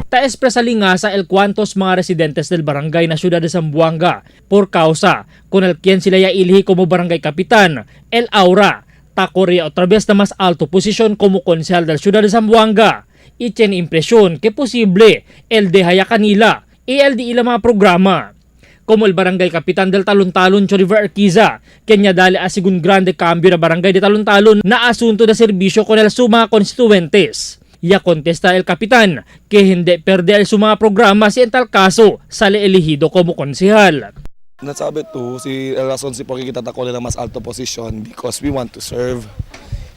Ta-expresalinga sa el cuantos mga residentes del barangay na Ciudad de Zamboanga por causa con el quien sila ya ilhi como barangay kapitan, el aura, takorea otra vez na mas alto posisyon como konsehal del Ciudad de Zamboanga. Y tiene impresión que posible el dehaya kanila y el di ila mga programa. Como el barangay kapitan del Talon-Talon, River Arquiza, kanya dali asigun grande cambio na barangay de Talon-Talon na asunto na serbisyo con el suma constituentes. Ya contesta el kapitan que hindi perde el suma programa si en tal caso sale elegido como konsehal. Nasabi to, si rason si por kita tako nila mas alto position because we want to serve.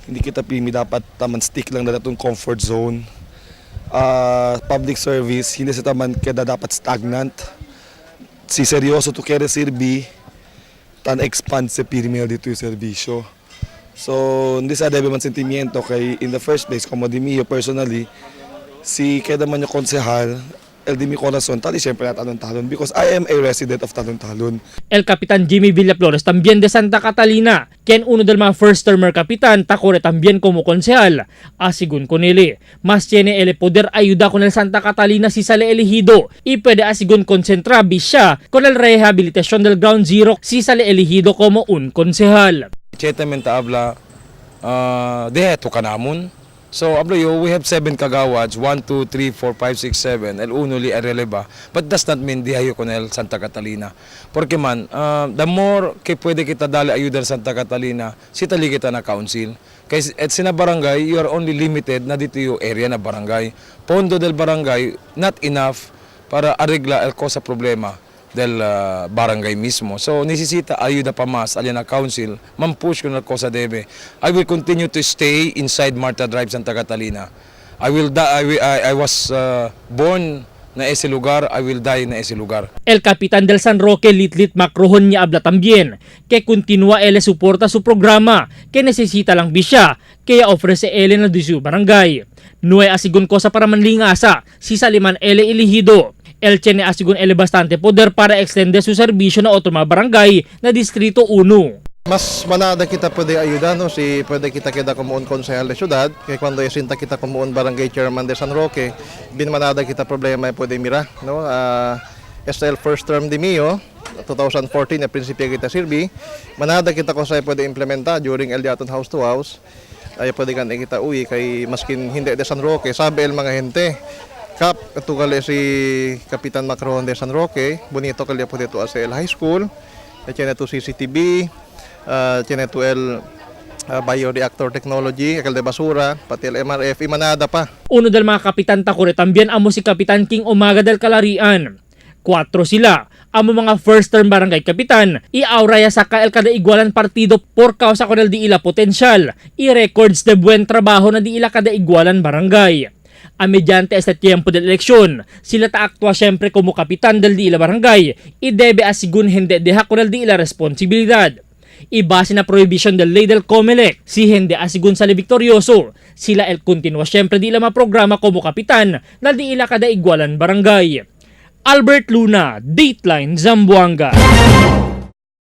Hindi kita pimi dapat taman stick lang na datong comfort zone. Public service, hindi sa taman kada dapat stagnant. Si seryoso to kere sirbi, tan expand sa pirmil dito yung serbisyo. So, hindi sa debe man sentimiento kay in the first place, como di mio personally, si kada man yung konsehal, el di mi corazon, tali siyempre na Talon-Talon because I am a resident of Talon-Talon. El Kapitan Jimmy Villaflores también de Santa Catalina, quien uno del mga first-termer kapitan, takore también como konsehal. Asigun con él, mas tiene el poder ayuda con el Santa Catalina si sale elegido y puede asigun concentrar siya con el rehabilitación del Ground Zero si sale elegido como un konsehal. Chetamente habla de eto kanamon. So hablo yo, we have 7 kagawads, 1, 2, 3, 4, 5, 6, 7, el uno li releva. But does not mean dihayo con el Santa Catalina. Porque man, the more que pwede kita dali ayuda Santa Catalina, sitali kita na council. Kasi at sina barangay, you are only limited na dito yung area na barangay. Pondo del barangay, not enough para arregla el cosa problema del barangay mismo. So necesita ayuda pa mas alyan na council, mampush ko na cosa debe. I will continue to stay inside Marta Drive, Santa Catalina. I was born na ese lugar, I will die na ese lugar. El Kapitan del San Roque Litlit Macrohon niya habla también que continúa él suporta su programa que necesita lang bisya kaya ofrece él na di su barangay. No hay asigun cosa para manlingasa si saliman él elegido. El tiene asigun él bastante poder para extender su serbisyo na otro mga barangay na Distrito 1. Mas manada kita pwede ayuda, no? Si pwede kita como un konsehal de syudad, kaya cuando yasinta kita como un barangay chairman de San Roque, bin manada kita problema pwede mira, no? Este el first term de mio, 2014 na prinsipyo kita sirbi, manada kita kung sa'yo pwede implementa during el diaton house to house, ay pwede kan kita uwi kay maskin hindi de San Roque, sabi el mga gente, Kap, ito kali si Kapitan Macron de San Roque, bonito kali po dito as el high school, tiene to CCTV, tiene to el bioreactor technology, akal de basura, pati el MRF, imanada pa. Uno del mga kapitan takore también amo si Kapitan King Umaga del Calarian. 4 sila, amo mga first term barangay kapitan, i-aura ya saka el kada igualan partido por causa con el di ila potensyal, i-records de buen trabajo na di ila kada igualan barangay. A mediante este tiempo de eleksyon, sila ta-actúa siyempre como kapitan del di ila barangay y debe asigun hindi deha con el di ila responsibilidad. Ibase na prohibition del ley del COMELEC, si hindi asigun sali victorioso, sila el continua siyempre di ila maprograma como kapitan na di ila kada igualan barangay. Albert Luna, Dateline Zamboanga.